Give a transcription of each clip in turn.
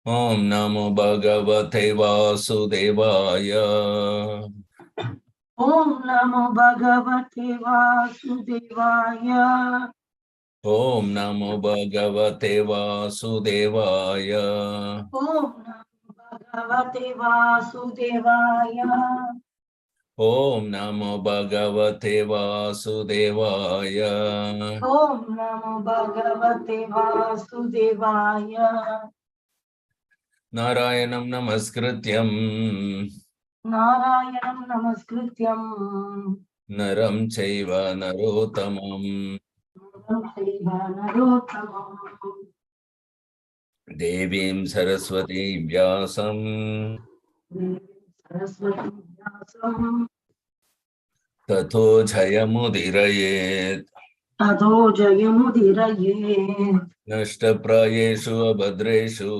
Om Namo Bhagavate Vasudevaya. Om Namo Bhagavate Vasudevaya. Om Namo Bhagavate Vasudevaya. Om Namo Bhagavate Vasudevaya. Om Namo Bhagavate Vasudevaya. Om Namo Bhagavate Vasudevaya. Narayanam Namaskrityam Narayanam Namaskrityam Naram Chaiva Narottamam Narottamam Devim Saraswati Vyasam Saraswati Vyasam Tato Jayamudirayet Tado Jayamudiraye Nashtaprayeshu Abhadreshu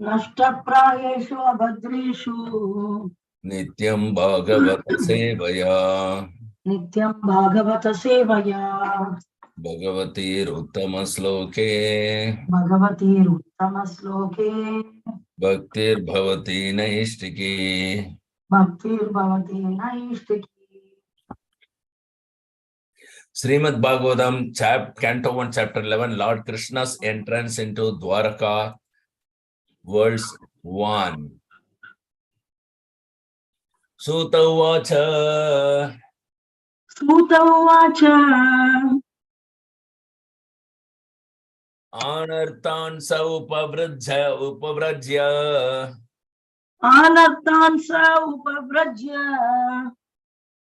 Nashtaprayeshu Abhadreshu Nityam Bhagavata Sevaya Nityam Bhagavata Sevaya Bhagavati Uttama Sloke Bhagavati Uttama Sloke Bhaktir Bhavati Naishtiki. Bhaktir Bhavati Naishtiki. Srimad Bhagavatam, Canto 1, Chapter 11, Lord Krishna's entrance into Dwaraka, verse 1. Suta Uvacha Suta Uvacha Anartan Sa Upavrajya Anartan Sa Upavrajya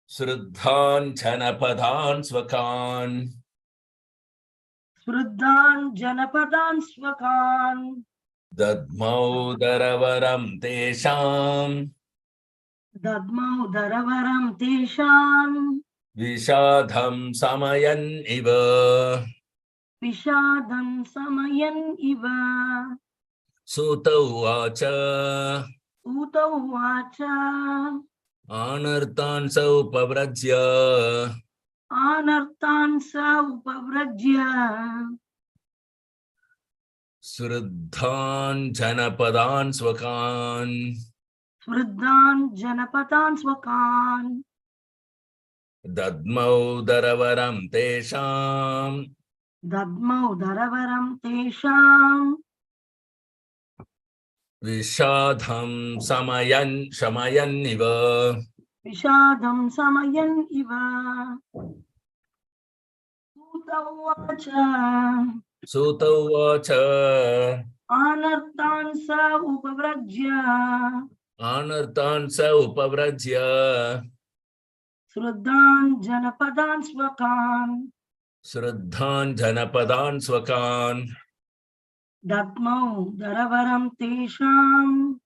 Sruddhan Janapadan Swakan Sruddhan Janapadan Swakan Dadmau Daravaram Tesham Dadmau Daravaram Tesham Vishadham Samayan Iva Vishadam Samayan Iva Suta Uvacha Uta Uvacha Anartan Sa Upavrajya Anartan Sa Upavrajya Sruddhan Janapadan Swakan Sruddhan Janapadan Swakan Dadmau Daravaram Tesham Dadmau Daravaram Tesham Vishadham Shamayan Iva Vishadam Samayan Iva Suta Uvacha Suta Uvacha Anartan Sa Upavrajya Anartan Sa Upavrajya Sruddhan Janapadan Swakan Sruddhan Janapadan Swakan Dadmau Daravaram Tesham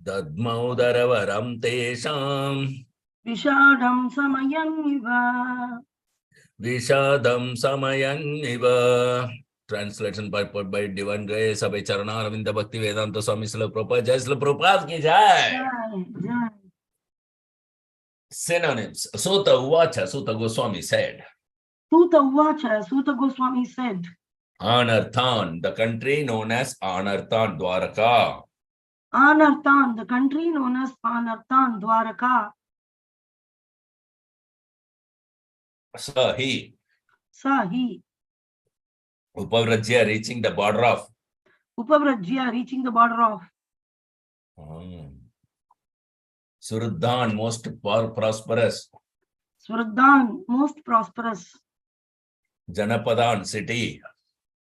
Dadmau Daravaram Tesham Vishadam Samayan Iva Vishadam Samayan Iva. Translation by Divine Grace of Charana Ravinda Bhakti Vedanta Swami Srila Prabhupada. Jai Srila Prabhupada ki jai. Jai. Synonyms. Sutta Uvacha, Sutta Goswami said. Suta Uvacha, Suta Goswami said. Anarthan, the country known as Anarthan Dwaraka. Anarthan, the country known as Anarthan Dwaraka. Sahi. Sahi. Upavrajya, reaching the border of. Upavrajya, reaching the border of. Suruddhan, most prosperous. Sruddhan, most prosperous. Janapadan, city.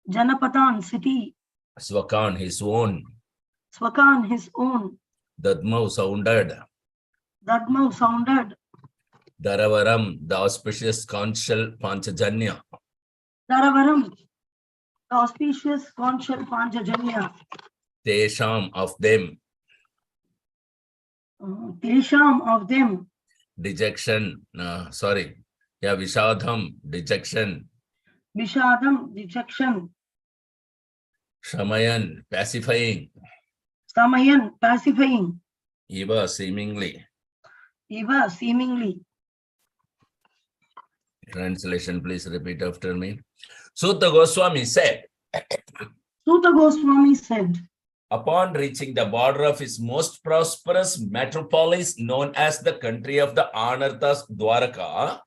Janapadan, city. Swakan, his own. Swakan, his own. Dadmau, sounded. Dadmau, sounded. Daravaram, the auspicious conchal Panchajanya. Daravaram, the auspicious conchal Panchajanya. Tesham, of them. Tesham, of them. Dejection, Vishadham, dejection. Vishadam, dejection. Shamayan, pacifying. Samayan, pacifying. Eva, seemingly. Eva, seemingly. Translation, please repeat after me. Sutta Goswami said. Suta Goswami said. Upon reaching the border of his most prosperous metropolis, known as the country of the Anarthas, Dwaraka,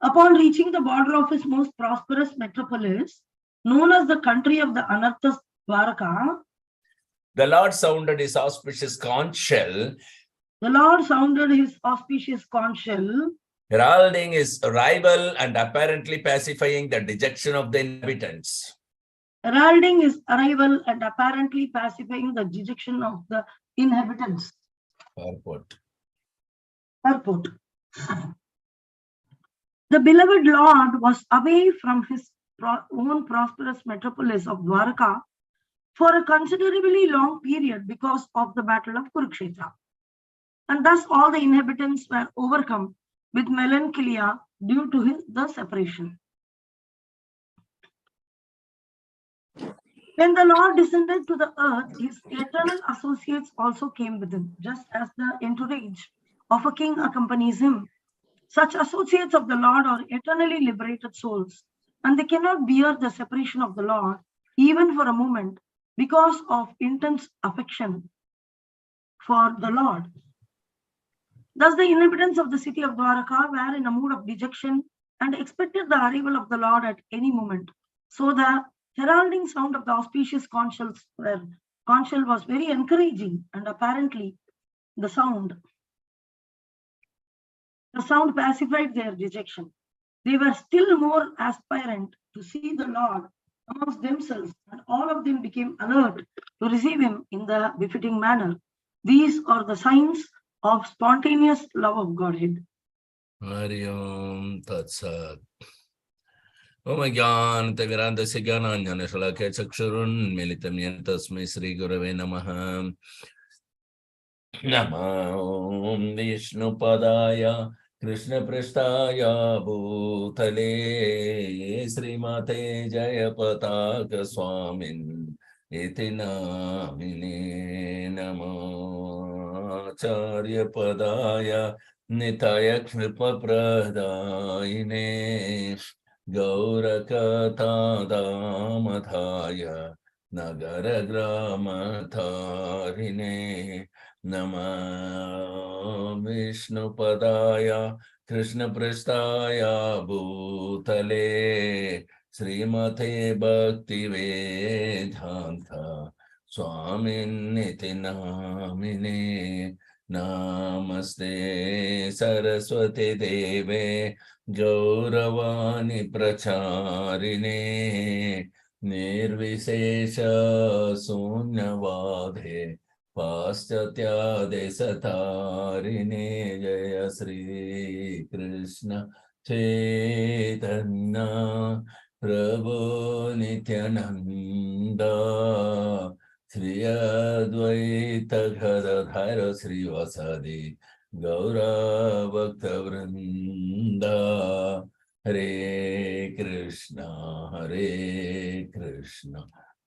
Upon reaching the border of his most prosperous metropolis, known as the country of the Anarthas, Dwaraka, the Lord sounded his auspicious conch shell, the Lord sounded his auspicious conch shell, heralding his arrival and apparently pacifying the dejection of the inhabitants. Heralding his arrival and apparently pacifying the dejection of the inhabitants. Purport. The beloved Lord was away from his own prosperous metropolis of Dwaraka for a considerably long period because of the battle of Kurukshetra. And thus all the inhabitants were overcome with melancholia due to the separation. When the Lord descended to the earth, his eternal associates also came with him, just as the entourage of a king accompanies him. Such associates of the Lord are eternally liberated souls, and they cannot bear the separation of the Lord, even for a moment, because of intense affection for the Lord. Thus the inhabitants of the city of Dwaraka were in a mood of dejection and expected the arrival of the Lord at any moment. So the heralding sound of the auspicious conch shell was very encouraging, and apparently the sound pacified their dejection. They were still more aspirant to see the Lord amongst themselves, and all of them became alert to receive him in the befitting manner. These are the signs of spontaneous love of Godhead. Hari Om Tat Sat. Om Gyan Tavirandasya Gyananjana Shalakya Chakshurun Militam Yen Tasmai Sri Gurave Namaha. Namo Om Vishnu Padaya Krishna Prasthaya Bhutale Srimate Jayapataka Swamin Iti Namine Namo Acharya Padaya Nitaya Kripa Pradayine Gaurakata Damadhaya Nagara Grama Tharine Nama Vishnu Padaya Krishna Prasthaya Bhutale Srimate Bhakti Vedanta Swamin Niti Namine Namaste Saraswati Deve Gauravani Pracharine Nirvisesha Sunyavadhe Paschatya Desatarine Jaya Sri Krishna Chaitanya Prabhu Nityananda Sri Advaita Gadadhara Sri Vasadi Gaura Bhakta Vrinda Hare Krishna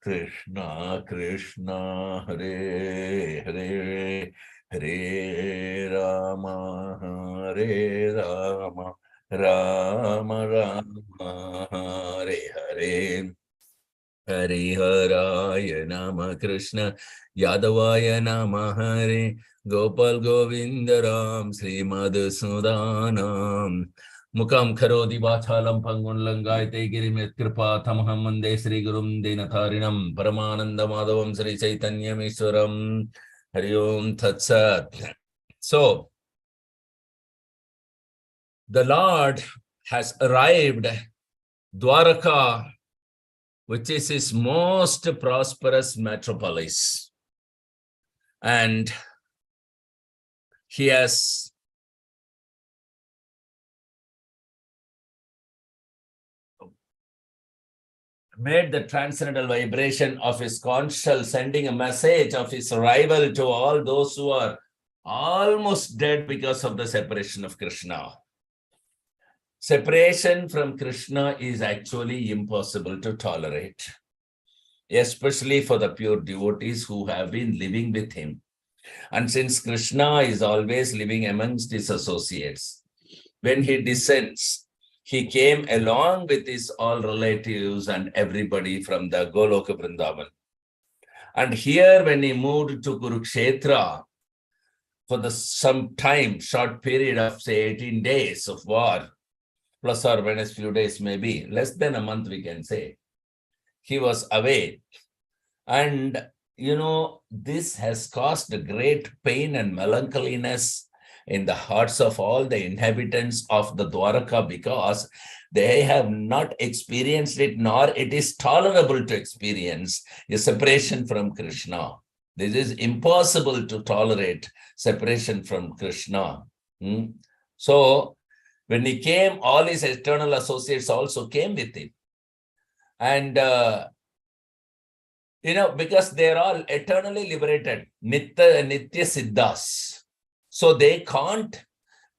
Krishna Krishna Hare Hare Hare Rama Hare Rama Rama Rama Hare Hare Hariharaya Nama Krishna Yadavaya Nama Hare Gopal Govindaram Sri Madhusudanam Mukam Karodi Vachalam Pangun Langayate Girimet Kripa Tamaham Mande Sri Gurum Dinatharinam Paramananda Madhavam Sri Chaitanya Mishwaram Hari Om Tat Sat. So, the Lord has arrived Dwaraka, which is his most prosperous metropolis. And he has made the transcendental vibration of his conch shell, sending a message of his arrival to all those who are almost dead because of the separation of Krishna. Separation from Krishna is actually impossible to tolerate, especially for the pure devotees who have been living with him. And since Krishna is always living amongst his associates, when he descends, he came along with his all relatives and everybody from the Goloka Vrindavan. And here when he moved to Kurukshetra, for some time, short period of say 18 days of war, plus or minus few days maybe, less than a month we can say, he was away. And this has caused a great pain and melancholiness in the hearts of all the inhabitants of the Dwaraka, because they have not experienced it, nor it is tolerable to experience a separation from Krishna. This is impossible to tolerate separation from Krishna. So when he came, all his eternal associates also came with him. And because they're all eternally liberated, Nitya Siddhas. So they can't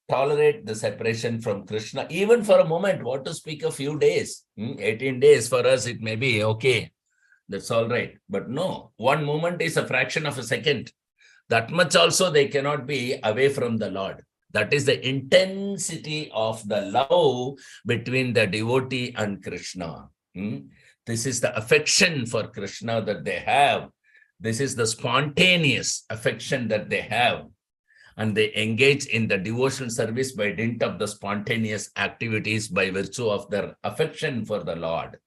tolerate the separation from Krishna, even for a moment, what to speak a few days. 18 days for us, it may be okay. That's all right. But no, one moment is a fraction of a second. That much also they cannot be away from the Lord. That is the intensity of the love between the devotee and Krishna. This is the affection for Krishna that they have. This is the spontaneous affection that they have. And they engage in the devotional service by dint of the spontaneous activities by virtue of their affection for the Lord.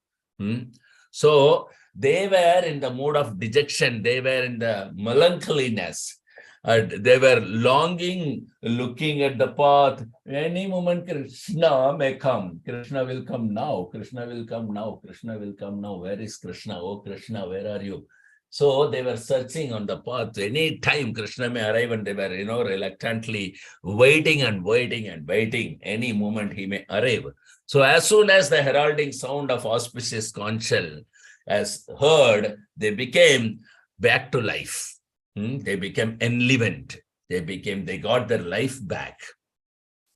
So they were in the mood of dejection. They were in the melancholiness. They were longing, looking at the path. Any moment Krishna may come. Krishna will come now. Krishna will come now. Krishna will come now. Where is Krishna? Oh, Krishna, where are you? So they were searching on the path. Any time Krishna may arrive, and they were, reluctantly waiting and waiting and waiting. Any moment he may arrive. So as soon as the heralding sound of auspicious conch shell as heard, they became back to life. They became enlivened. They got their life back.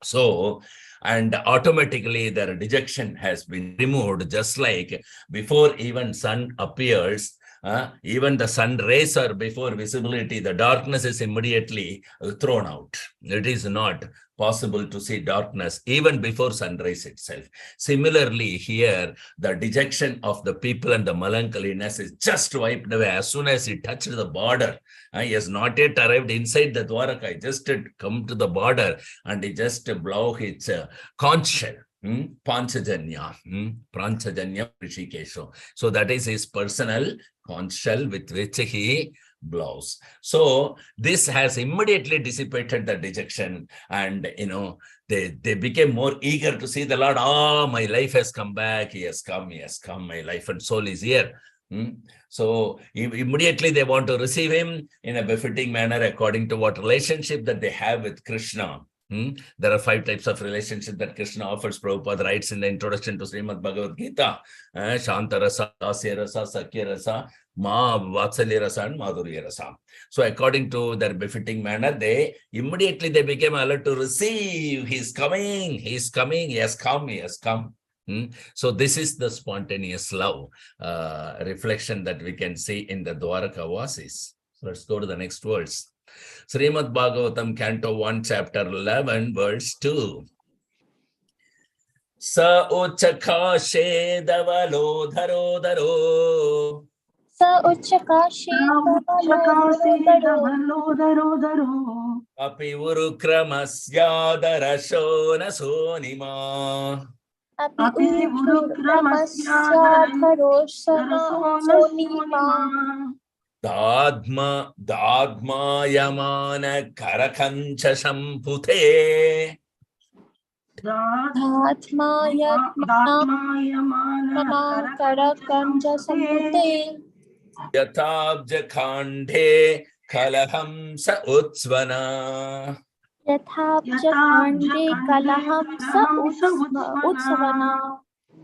So, and automatically their dejection has been removed, just like before even sun appears, even the sun rays are before visibility, the darkness is immediately thrown out. It is not possible to see darkness even before sunrise itself. Similarly, here, the dejection of the people and the melancholiness is just wiped away as soon as he touched the border. He has not yet arrived inside the Dwaraka. He just come to the border and he just blow his conch shell. Panchajanya, Pranchajanya Rishikesho. So that is his personal conch shell with which he blows. So this has immediately dissipated the dejection, and they became more eager to see the Lord. My life has come back. He has come, my life and soul is here. So immediately they want to receive him in a befitting manner according to what relationship that they have with Krishna. There are 5 types of relationship that Krishna offers. Prabhupada writes in the introduction to Srimad Bhagavad Gita, Shanta Rasa, Dasya Rasa, Sakya Rasa, Ma Vatsalya Rasa, and Madhurya Rasa. So according to their befitting manner, they became alert to receive. He's coming, he has come. So this is the spontaneous love reflection that we can see in the Dwaraka Vasis. So let's go to the next verse. Srimad Bhagavatam, Canto 1, Chapter 11, verse 2. Sa uchakashe davalo dharo dharo. Sa uchakashe davalo dharo. Api urukramasya darasho nasonima. Api urukramasya darasho nasonima. Dadma yamana karakancha sampute. Dadma yamana karakancha sampute. Yatabja khande kalaham sa utsvana. Yatabja khande kalaham sa utsvana.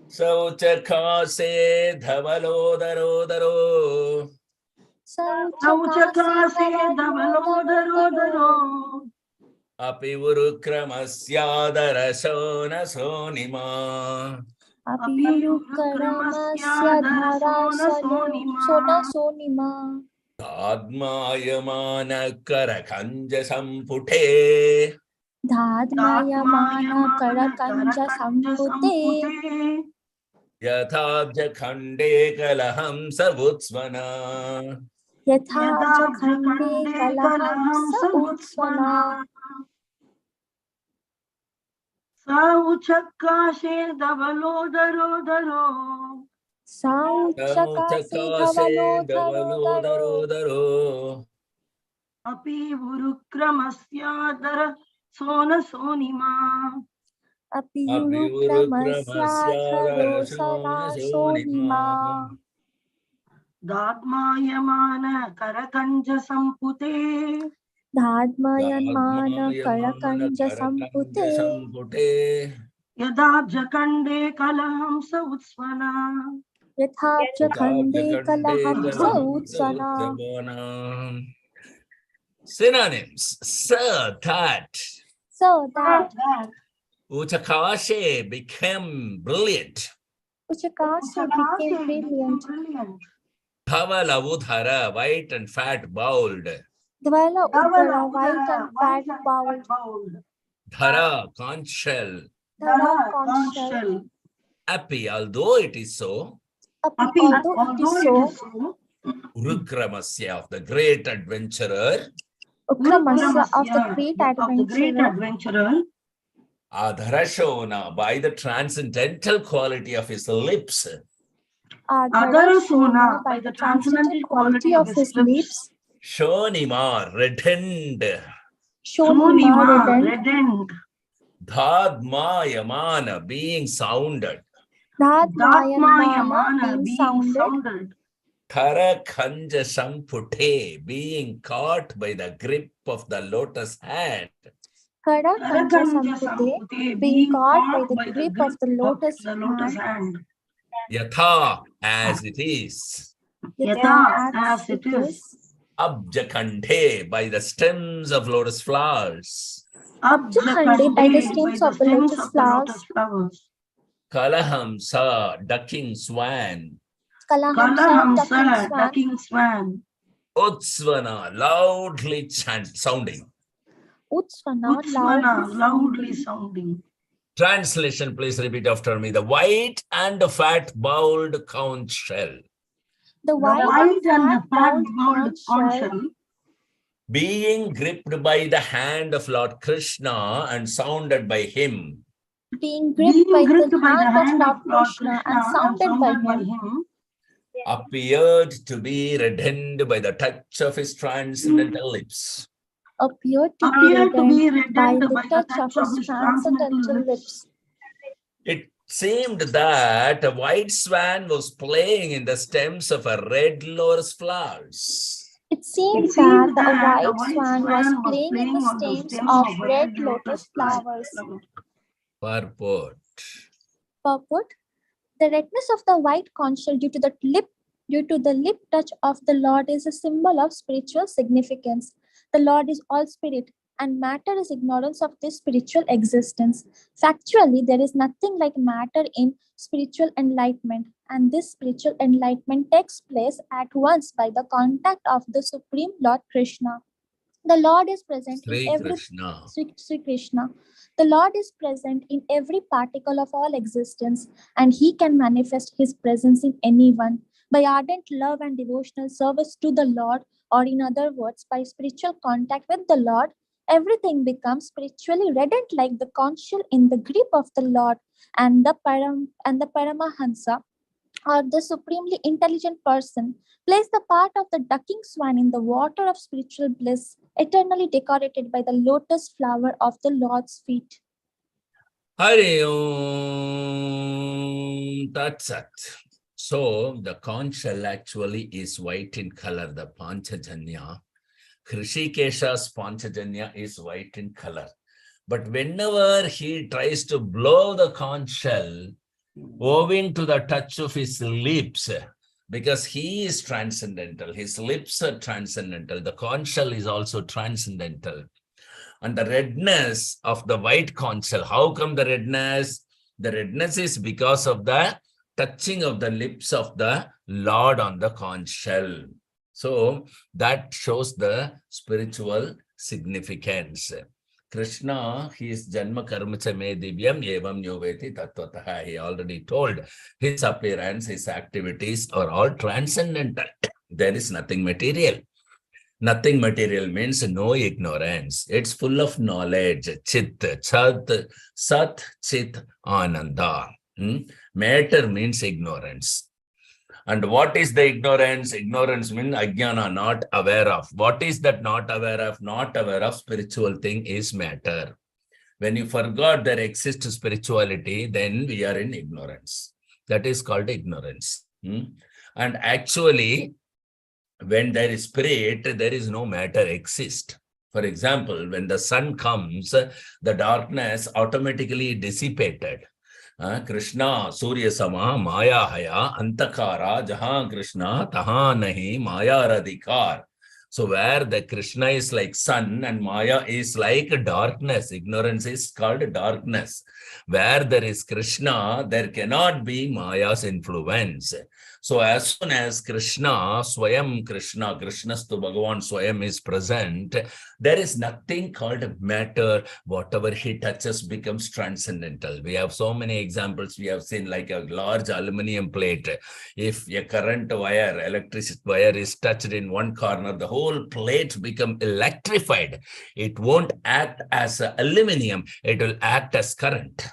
Sauchakase dhavalo daro daro. Sauchakase davalo dharo. Api urukramasya darasho nasonima. Api urukramasya darasho nasonima. Dadmayamana karakanja sampute. Dadmayamana karakanja sampute. Yatabja khande kalaham savutsvana. यथा यदा जखण्डे जखण्डे कलहं कलहं स स उत्स्वना उत्स्वना स उचक्राशे धवलोदरोदरो सा उच्चकासे समुचकासे धवलोधरोदरो डबलोदरोदरो अपि उरुक्रमस्यादर सोनसोनिमा अपि अप्युरुक्रमस्यादरशोणशोणिमा युरुक्रमस्याधरोसरासोनिमा दाद्मायमान करकञ्ज सम्पुते धाद्मयन्मान दाद्मायमान करकञ्जसम्पुते करकञ्जसम्पुटे यदा जकण्डे कलहं स उत्स्वना यथाब्जखण्डे उताब्जकण्डे कलहं स उत्स्वना कलहंसोत्सवनाम्. Synonyms: so that so that Uchakashe became brilliant. Uchakase became brilliant. Dhavala Udhara, white and fat bowled. Dvala Uddara, white and fat bowled. Dhara, conch shell. Dhara, conch shell. Api, although it is so. Api, although it is so. Urukramasya, of the great adventurer. Ukramasya, of the great adventurer. Adharashona, by the transcendental quality of his lips. Adharashona, by the transcendental quality of his lips. Shonima, reddened. Shonima, reddened. Dhadmayamana, being sounded. Dhadmayamana, being sounded. Karakanja Sampute, being caught by the grip of the lotus hand. Karakanja Sampute, being caught by the grip of the lotus hand. Yatha, as it is. Yatha, as it is. Abjakande, by the stems of lotus flowers. Abjakande, by the stems of the lotus flowers. Kalahamsa, ducking swan. Kalahamsa, ducking swan. Utsvana, loudly sounding. Utsvana, loudly sounding. Translation, please repeat after me. The white and the fat bowled conch shell. The white and the fat bowled conch shell. Being gripped by the hand of Lord Krishna and sounded by him. Being gripped by the hand of Lord Krishna and sounded by him. Appeared to be reddened by the touch of his transcendental lips. Appeared to be reddened by the touch of his transcendental lips. It seemed that a white swan was playing in the stems of a red lotus flowers. It seemed that a white swan was playing in the stems of red lotus flowers. Purport. Purport. The redness of the white conch shell due to the lip touch of the Lord is a symbol of spiritual significance. The Lord is all spirit, and matter is ignorance of this spiritual existence. Factually, there is nothing like matter in spiritual enlightenment, and this spiritual enlightenment takes place at once by the contact of the Supreme Lord Krishna. The Lord is present in every Sri Krishna. The Lord is present in every particle of all existence, and He can manifest His presence in anyone. By ardent love and devotional service to the Lord, or in other words, by spiritual contact with the Lord, everything becomes spiritually reddened like the conch shell in the grip of the Lord, and the Paramahansa, or the supremely intelligent person, plays the part of the ducking swan in the water of spiritual bliss, eternally decorated by the lotus flower of the Lord's feet. Hari Om Tat Sat. So the conch shell actually is white in color, the Panchajanya. Hrishikesha's Panchajanya is white in color. But whenever he tries to blow the conch shell, owing to the touch of his lips, because he is transcendental, his lips are transcendental, the conch shell is also transcendental. And the redness of the white conch shell, how come the redness? The redness is because of the touching of the lips of the Lord on the conch shell. So that shows the spiritual significance. Krishna, his Janma Karma Me Divyam Evam Nyoveti Tattvataha. He already told his appearance, his activities are all transcendental. There is nothing material. Nothing material means no ignorance. It's full of knowledge. Chit, Chat, Sat, Chit, Ananda. Matter means ignorance. And what is the ignorance? Ignorance means ajnana, not aware of. What is that not aware of? Not aware of spiritual thing is matter. When you forgot there exists spirituality, then we are in ignorance. That is called ignorance. And actually, when there is spirit, there is no matter exist. For example, when the sun comes, the darkness automatically dissipated. Krishna, Surya Sama, Maya Haya, Antakara, Jahan Krishna, Taha Nahi, Maya Radhikar. So where the Krishna is like sun and Maya is like darkness, ignorance is called darkness. Where there is Krishna, there cannot be Maya's influence. So as soon as Krishna, Swayam Krishna, Krishnastu Bhagavan Swayam is present, there is nothing called matter. Whatever he touches becomes transcendental. We have so many examples we have seen, like a large aluminum plate. If a current wire, electricity wire is touched in one corner, the whole plate becomes electrified. It won't act as aluminum, it will act as current.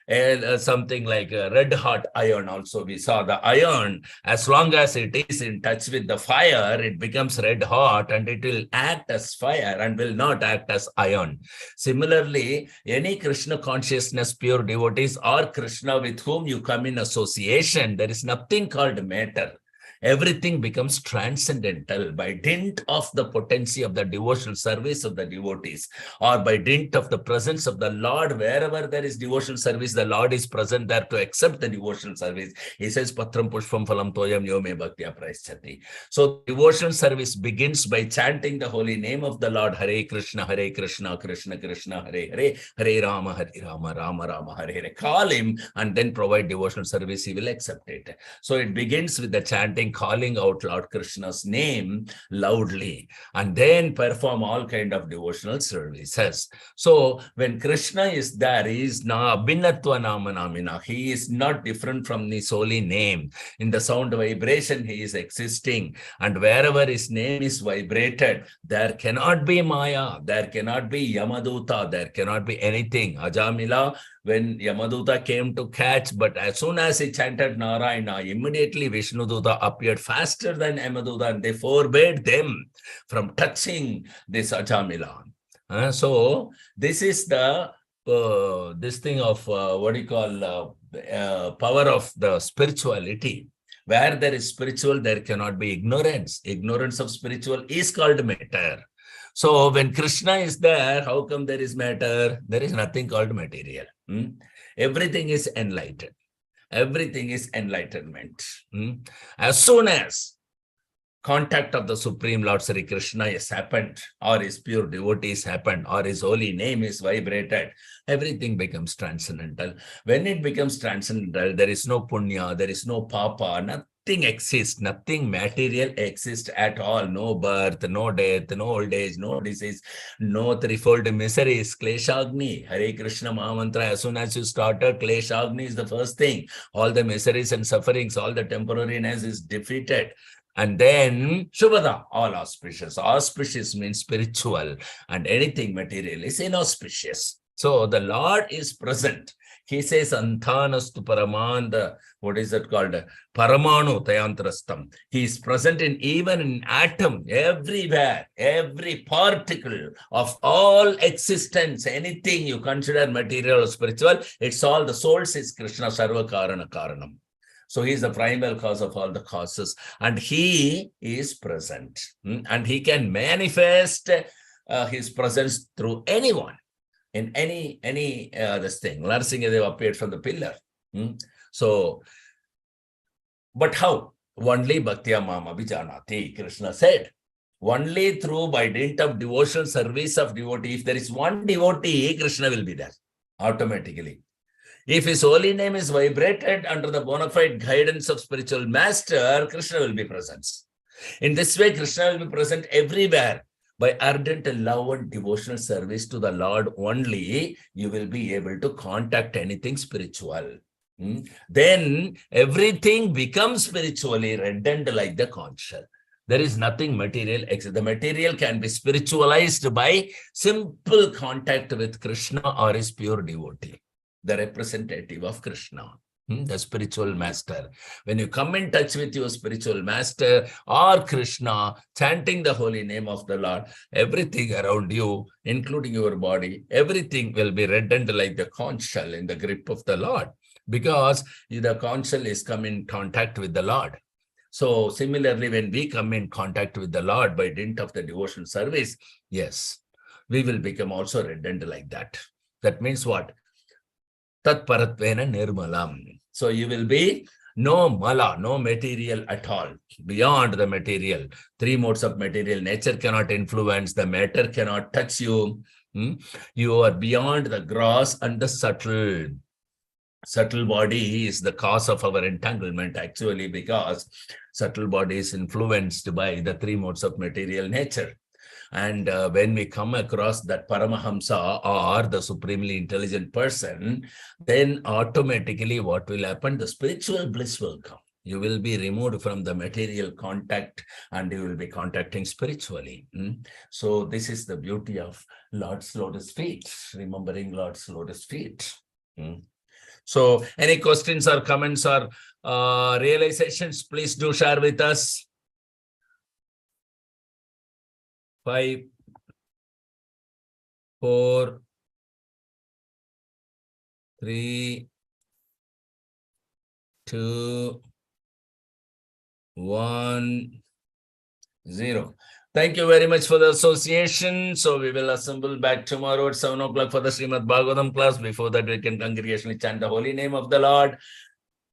And something like a red hot iron also, we saw the iron, as long as it is in touch with the fire, it becomes red hot and it will act as fire and will not act as iron. Similarly, any Krishna consciousness pure devotees or Krishna with whom you come in association, there is nothing called matter. Everything becomes transcendental by dint of the potency of the devotional service of the devotees, or by dint of the presence of the Lord. Wherever there is devotional service, the Lord is present there to accept the devotional service. He says, Patram Pushpam Phalam Toyam Yome Bhaktya Praischati. So devotional service begins by chanting the holy name of the Lord, Hare Krishna, Krishna Krishna, Hare Hare, Hare Rama, Rama Rama, Hare Hare. Call him and then provide devotional service, he will accept it. So it begins with the chanting, calling out Lord Krishna's name loudly, and then perform all kind of devotional services. So when Krishna is there, he is na abhinatva nama namina. He is not different from his holy name. In the sound vibration, he is existing, and wherever his name is vibrated, there cannot be Maya, there cannot be Yamaduta, there cannot be anything. Ajamila, when Yamaduta came to catch, but as soon as he chanted Narayana, immediately Vishnuduta appeared faster than Yamaduta, and they forbade them from touching this Ajamila. So this is the this thing of what you call power of the spirituality. Where there is spiritual, there cannot be ignorance. Ignorance of spiritual is called matter. So when Krishna is there, how come there is matter? There is nothing called material. Everything is enlightened. Everything is enlightenment. As soon as contact of the Supreme Lord Sri Krishna has happened, or his pure devotees happened, or his holy name is vibrated, everything becomes transcendental. When it becomes transcendental, there is no punya, there is no papa, nothing exists, nothing material exists at all. No birth, no death, no old age, no disease, no threefold miseries. Kleshagni, Hare Krishna Mahamantra, as soon as you started, Kleshagni is the first thing. All the miseries and sufferings, all the temporariness is defeated. And then Shubhada, all auspicious. Auspicious means spiritual, and anything material is inauspicious. So the Lord is present. He says, Anthanastu Paramanda, what is that called? Paramanu Tayantrastam. He is present in even in atom, everywhere, every particle of all existence, anything you consider material or spiritual, it's all the source is Krishna Sarva Karana Karanam. So he is the primal cause of all the causes, and he is present, and he can manifest his presence through anyone. In any this thing. Narasimha appeared from the pillar. So, but how? Only Bhaktya Mama Vijanati, Krishna said. Only through by dint of devotional service of devotee. If there is one devotee, Krishna will be there automatically. If his holy name is vibrated under the bona fide guidance of spiritual master, Krishna will be present. In this way, Krishna will be present everywhere. By ardent love and devotional service to the Lord only, you will be able to contact anything spiritual. then everything becomes spiritually reddened like the conch shell. There is nothing material except the material can be spiritualized by simple contact with Krishna or his pure devotee, the representative of Krishna, the spiritual master. When you come in touch with your spiritual master or Krishna, chanting the holy name of the Lord, everything around you, including your body, everything will be reddened like the conch shell in the grip of the Lord, because the conch shell is come in contact with the Lord. So similarly, when we come in contact with the Lord by dint of the devotion service, yes, we will become also reddened like that. That means what? Tat paratvena nirmalam. So you will be no mala, no material at all, beyond the material. Three modes of material. Nature cannot influence, the matter cannot touch you. You are beyond the gross and the subtle. Subtle body is the cause of our entanglement, actually, because subtle body is influenced by the three modes of material nature. And when we come across that Paramahamsa or the supremely intelligent person, then automatically what will happen? The spiritual bliss will come. You will be removed from the material contact and you will be contacting spiritually. So this is the beauty of Lord's lotus feet, remembering Lord's lotus feet. So any questions or comments or realizations, please do share with us. 5, 4, 3, 2, 1, 0. Thank you very much for the association. So we will assemble back tomorrow at 7 o'clock for the Srimad Bhagavatam class. Before that, we can congregationally chant the holy name of the Lord.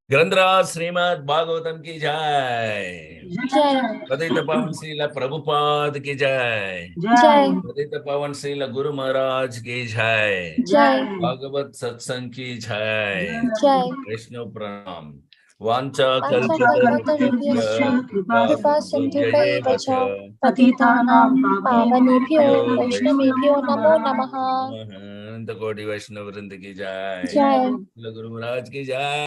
Grandra Srimad Bhagavatam ki jai. Jai. Padita Pavan Srila Prabhupada ki jai. Jai. Padita Pavan Srila Guru Maharaj ki jai. Jai. Bhagavat Satsang ki jai. Jai. Vaishnav Pranam. Vancha Kalpatarubhyascha kripa sindhubhaiva cha patitanam pavanebhyo vaishnavebhyo namo namaha. The Gaudiya Vaishnava Vrinda ki jai. Jai. Guru Maharaj ki jai.